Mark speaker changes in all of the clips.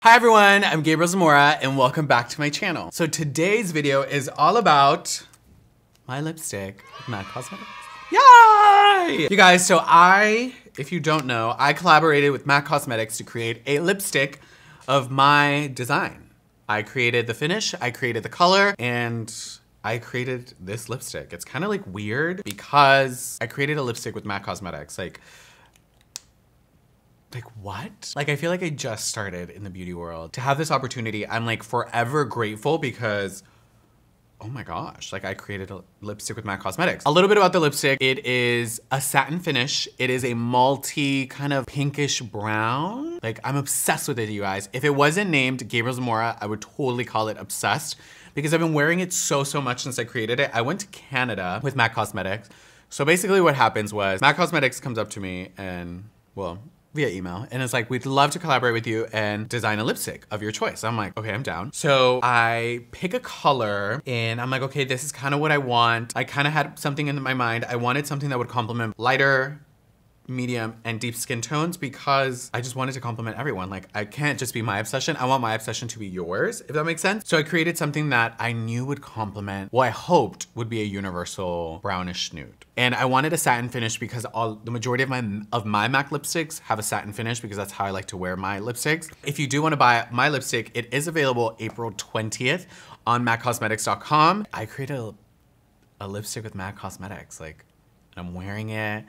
Speaker 1: Hi everyone, I'm Gabriel Zamora and welcome back to my channel. So today's video is all about my lipstick with MAC Cosmetics. Yay! You guys, so if you don't know, I collaborated with MAC Cosmetics to create a lipstick of my design. I created the finish, I created the color, and I created this lipstick. It's kind of like weird because I created a lipstick with MAC Cosmetics. Like what? Like, I feel like I just started in the beauty world. To have this opportunity, I'm like forever grateful because, oh my gosh, like I created a lipstick with MAC Cosmetics. A little bit about the lipstick. It is a satin finish. It is a multi kind of pinkish brown. Like, I'm obsessed with it, you guys. If it wasn't named Gabriel Zamora, I would totally call it Obsessed because I've been wearing it so much since I created it. I went to Canada with MAC Cosmetics. So basically what happens was MAC Cosmetics comes up to me and, well, via email, and it's like, we'd love to collaborate with you and design a lipstick of your choice. I'm like, okay, I'm down. So I pick a color and I'm like, okay, this is kind of what I want. I kind of had something in my mind. I wanted something that would complement lighter, medium, and deep skin tones because I just wanted to complement everyone. Like, I can't just be my obsession. I want my obsession to be yours, if that makes sense. So I created something that I knew would complement what I hoped would be a universal brownish nude. And I wanted a satin finish because the majority of my MAC lipsticks have a satin finish because that's how I like to wear my lipsticks. If you do want to buy my lipstick, it is available April 20th on MacCosmetics.com. I created a lipstick with MAC Cosmetics. Like, I'm wearing it.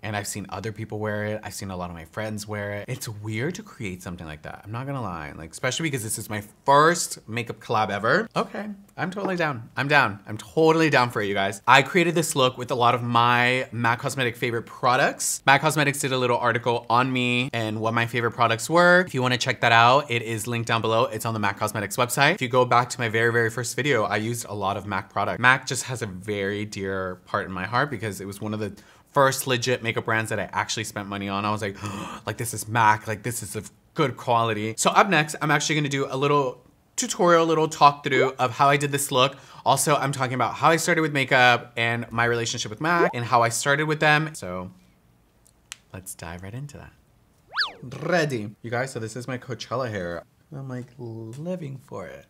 Speaker 1: And I've seen other people wear it. I've seen a lot of my friends wear it. It's weird to create something like that. I'm not gonna lie. Like, especially because this is my first makeup collab ever. Okay, I'm totally down. I'm down. I'm totally down for it, you guys. I created this look with a lot of my MAC Cosmetic favorite products. MAC Cosmetics did a little article on me and what my favorite products were. If you wanna check that out, it is linked down below. It's on the MAC Cosmetics website. If you go back to my very first video, I used a lot of MAC products. MAC just has a very dear part in my heart because it was one of the first legit makeup brands that I actually spent money on. I was like, oh, like this is MAC, like this is of good quality. So up next, I'm actually gonna do a little tutorial, little talk through of how I did this look. Also, I'm talking about how I started with makeup and my relationship with MAC and how I started with them. So let's dive right into that. Ready. You guys, so this is my Coachella hair. I'm like living for it.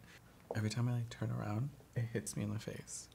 Speaker 1: Every time I like turn around, it hits me in the face.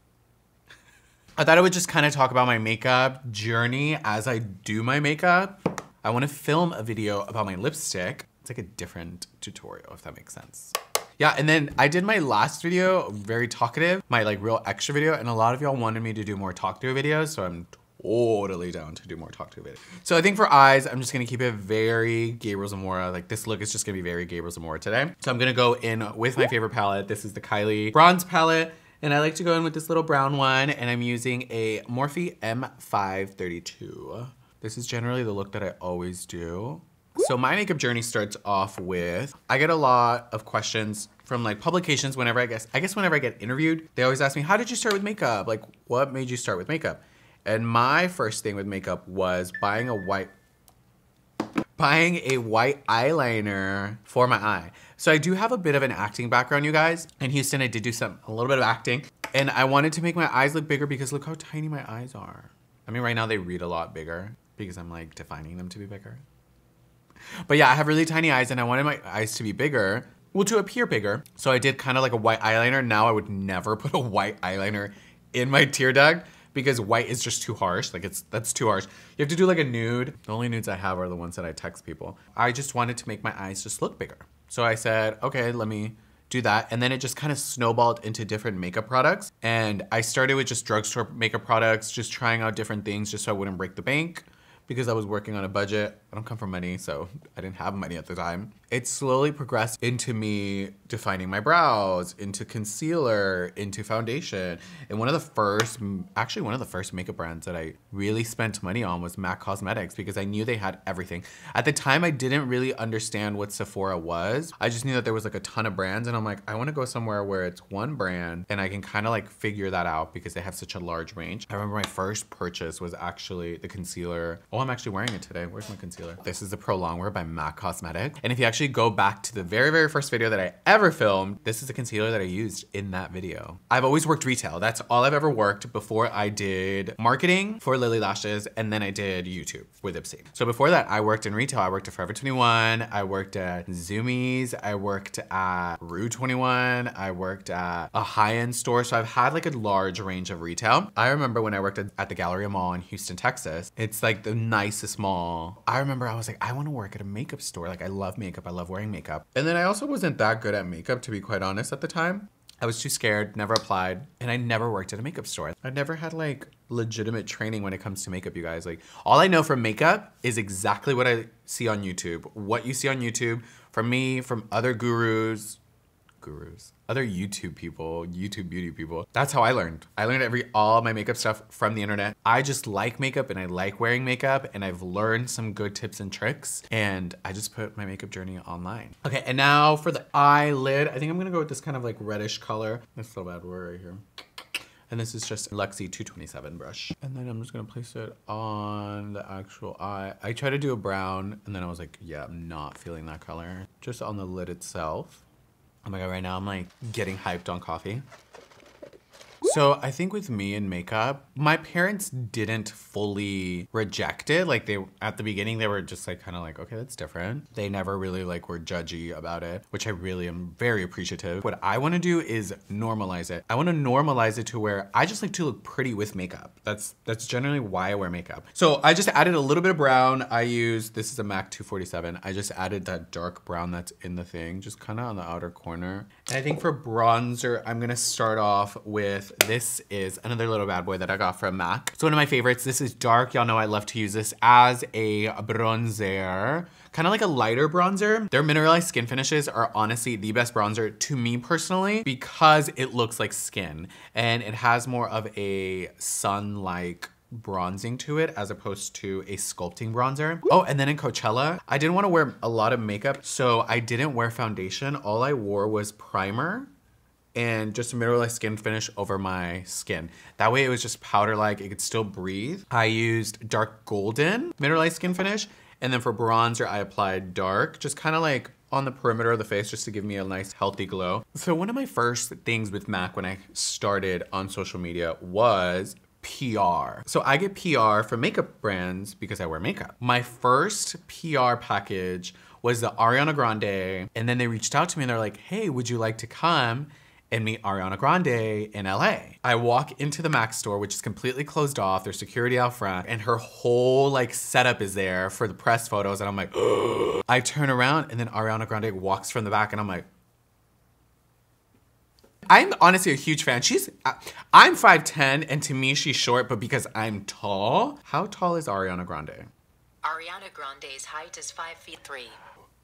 Speaker 1: I thought I would just kind of talk about my makeup journey as I do my makeup. I want to film a video about my lipstick. It's like a different tutorial, if that makes sense. Yeah, and then I did my last video, very talkative, my like real extra video, and a lot of y'all wanted me to do more talk through videos, so I'm totally down to do more talk through videos. So I think for eyes, I'm just gonna keep it very Gabriel Zamora. Like this look is just gonna be very Gabriel Zamora today. So I'm gonna go in with my favorite palette. This is the Kylie Bronze palette. And I like to go in with this little brown one, and I'm using a Morphe M532. This is generally the look that I always do. So my makeup journey starts off with, I get a lot of questions from like publications whenever I guess whenever I get interviewed, they always ask me, how did you start with makeup? Like, what made you start with makeup? And my first thing with makeup was buying a white eyeliner for my eye. So I do have a bit of an acting background, you guys. In Houston, I did do a little bit of acting, and I wanted to make my eyes look bigger because look how tiny my eyes are. I mean, right now they read a lot bigger because I'm like defining them to be bigger. But yeah, I have really tiny eyes and I wanted my eyes to be bigger, well, to appear bigger. So I did kind of like a white eyeliner. Now I would never put a white eyeliner in my tear duct because white is just too harsh. Like that's too harsh. You have to do like a nude. The only nudes I have are the ones that I text people. I just wanted to make my eyes just look bigger. So I said, okay, let me do that. And then it just kind of snowballed into different makeup products. And I started with just drugstore makeup products, just trying out different things just so I wouldn't break the bank because I was working on a budget. I don't come from money, so I didn't have money at the time. It slowly progressed into me defining my brows, into concealer, into foundation. And one of the first makeup brands that I really spent money on was MAC Cosmetics because I knew they had everything. At the time, I didn't really understand what Sephora was. I just knew that there was like a ton of brands and I'm like, I wanna go somewhere where it's one brand and I can kind of like figure that out because they have such a large range. I remember my first purchase was actually the concealer. Oh Oh, I'm actually wearing it today. Where's my concealer? This is the Pro Longwear by MAC Cosmetics. And if you actually go back to the very, very first video that I ever filmed, this is the concealer that I used in that video. I've always worked retail. That's all I've ever worked before I did marketing for Lily Lashes, and then I did YouTube with Ipsy. So before that, I worked in retail. I worked at Forever 21. I worked at Zoomies. I worked at Rue 21. I worked at a high-end store. So I've had like a large range of retail. I remember when I worked at the Galleria Mall in Houston, Texas. It's like the nicest mall. I remember I was like, I want to work at a makeup store. Like I love makeup. I love wearing makeup. And then I also wasn't that good at makeup, to be quite honest, at the time. I was too scared, never applied, and I never worked at a makeup store. I never had like legitimate training when it comes to makeup, you guys. Like all I know from makeup is exactly what I see on YouTube. What you see on YouTube from me, from other other YouTube people, YouTube beauty people. That's how I learned. I learned all my makeup stuff from the internet. I just like makeup and I like wearing makeup, and I've learned some good tips and tricks, and I just put my makeup journey online. Okay, and now for the eyelid, I think I'm gonna go with this kind of like reddish color. That's so bad word right here. And this is just Luxie 227 brush. And then I'm just gonna place it on the actual eye. I tried to do a brown, and then I was like, yeah, I'm not feeling that color. Just on the lid itself. Oh my God, right now I'm like getting hyped on coffee. So I think with me and makeup, my parents didn't fully reject it. Like at the beginning, they were just like kind of like, okay, that's different. They never really like were judgy about it, which I really am very appreciative. What I want to do is normalize it. I want to normalize it to where I just like to look pretty with makeup. That's generally why I wear makeup. So I just added a little bit of brown. This is a MAC 247. I just added that dark brown that's in the thing, just kind of on the outer corner. And I think for bronzer, I'm gonna start off with, this is another little bad boy that I got from MAC. It's one of my favorites. This is dark. Y'all know I love to use this as a bronzer, kind of like a lighter bronzer. Their mineralized skin finishes are honestly the best bronzer to me personally, because it looks like skin and it has more of a sun-like bronzing to it as opposed to a sculpting bronzer. Oh, and then in Coachella, I didn't want to wear a lot of makeup, so I didn't wear foundation. All I wore was primer and just a mineralized skin finish over my skin. That way it was just powder-like, it could still breathe. I used dark golden mineralized skin finish, and then for bronzer, I applied dark, just kind of like on the perimeter of the face, just to give me a nice healthy glow. So one of my first things with MAC when I started on social media was PR. So I get PR from makeup brands because I wear makeup. My first PR package was the Ariana Grande, and then they reached out to me and they're like, hey, would you like to come and meet Ariana Grande in LA? I walk into the MAC store, which is completely closed off. There's security out front, and her whole like setup is there for the press photos. And I'm like, ugh. I turn around and then Ariana Grande walks from the back, and I'm like, I'm honestly a huge fan. I'm 5'10", and to me she's short, but because I'm tall. How tall is Ariana Grande?
Speaker 2: Ariana Grande's height is 5'3".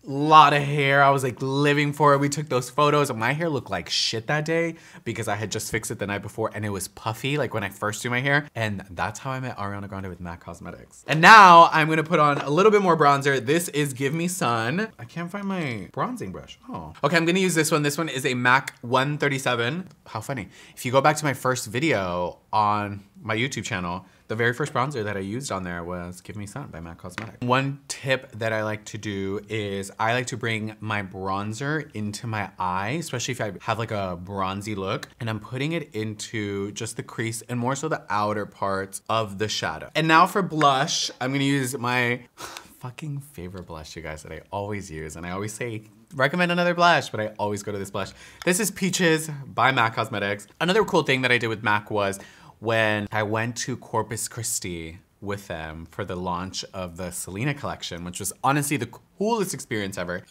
Speaker 1: Lot of hair. I was like living for it. We took those photos, and my hair looked like shit that day because I had just fixed it the night before, and it was puffy like when I first do my hair. And that's how I met Ariana Grande with MAC Cosmetics. And now I'm gonna put on a little bit more bronzer. This is Give Me Sun. I can't find my bronzing brush. Oh. Okay, I'm gonna use this one. This one is a MAC 137. How funny. If you go back to my first video on my YouTube channel, the very first bronzer that I used on there was Give Me Sun by MAC Cosmetics. One tip that I like to do is I like to bring my bronzer into my eye, especially if I have like a bronzy look, and I'm putting it into just the crease and more so the outer parts of the shadow. And now for blush, I'm gonna use my fucking favorite blush, you guys, that I always use. And I always say, recommend another blush, but I always go to this blush. This is Peaches by MAC Cosmetics. Another cool thing that I did with MAC was when I went to Corpus Christi with them for the launch of the Selena collection, which was honestly the coolest experience ever.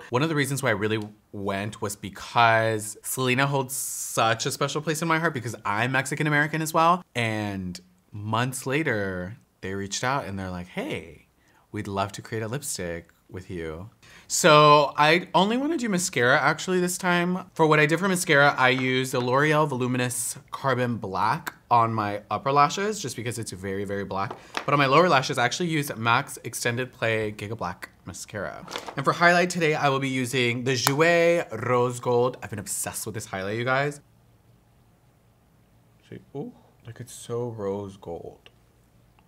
Speaker 1: One of the reasons why I really went was because Selena holds such a special place in my heart because I'm Mexican American as well. And months later, they reached out and they're like, hey, we'd love to create a lipstick with you. So I only want to do mascara actually this time. For what I did for mascara, I used the L'Oreal Voluminous Carbon Black on my upper lashes just because it's very, very black. But on my lower lashes, I actually used MAC's Extended Play Giga Black Mascara. And for highlight today, I will be using the Jouer Rose Gold. I've been obsessed with this highlight, you guys. See, ooh, like it's so rose gold.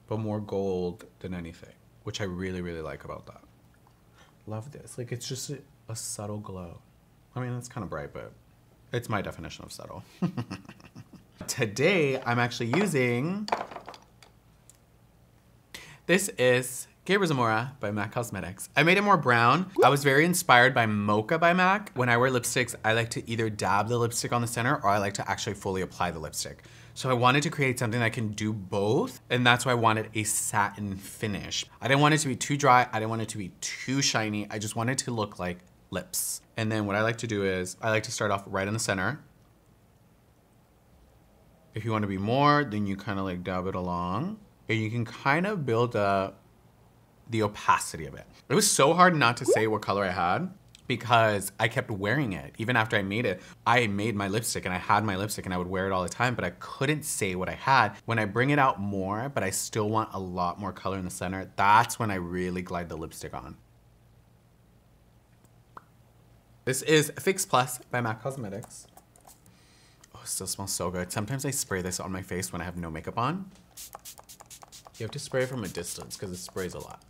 Speaker 1: but more gold than anything, which I really, really like about that. Love this. Like, it's just a subtle glow. I mean, it's kind of bright, but it's my definition of subtle. Today, I'm actually using... This is Gabriel Zamora by MAC Cosmetics. I made it more brown. I was very inspired by Mocha by MAC. When I wear lipsticks, I like to either dab the lipstick on the center or I like to actually fully apply the lipstick. So I wanted to create something that can do both, and that's why I wanted a satin finish. I didn't want it to be too dry. I didn't want it to be too shiny. I just wanted it to look like lips. And then what I like to do is I like to start off right in the center. If you want to be more, then you kind of like dab it along, and you can kind of build up the opacity of it. It was so hard not to say what color I had because I kept wearing it. Even after I made it, I made my lipstick and I had my lipstick and I would wear it all the time, but I couldn't say what I had. When I bring it out more, but I still want a lot more color in the center, that's when I really glide the lipstick on. This is Fix Plus by MAC Cosmetics. Oh, it still smells so good. Sometimes I spray this on my face when I have no makeup on. You have to spray from a distance because it sprays a lot.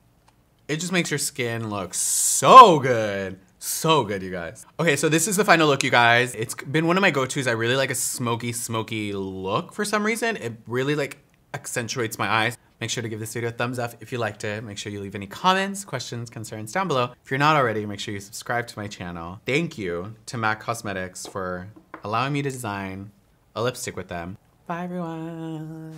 Speaker 1: It just makes your skin look so good. So good, you guys. Okay, so this is the final look, you guys. It's been one of my go-tos. I really like a smoky, smoky look for some reason. It really like accentuates my eyes. Make sure to give this video a thumbs up if you liked it. Make sure you leave any comments, questions, concerns down below. If you're not already, make sure you subscribe to my channel. Thank you to MAC Cosmetics for allowing me to design a lipstick with them. Bye, everyone.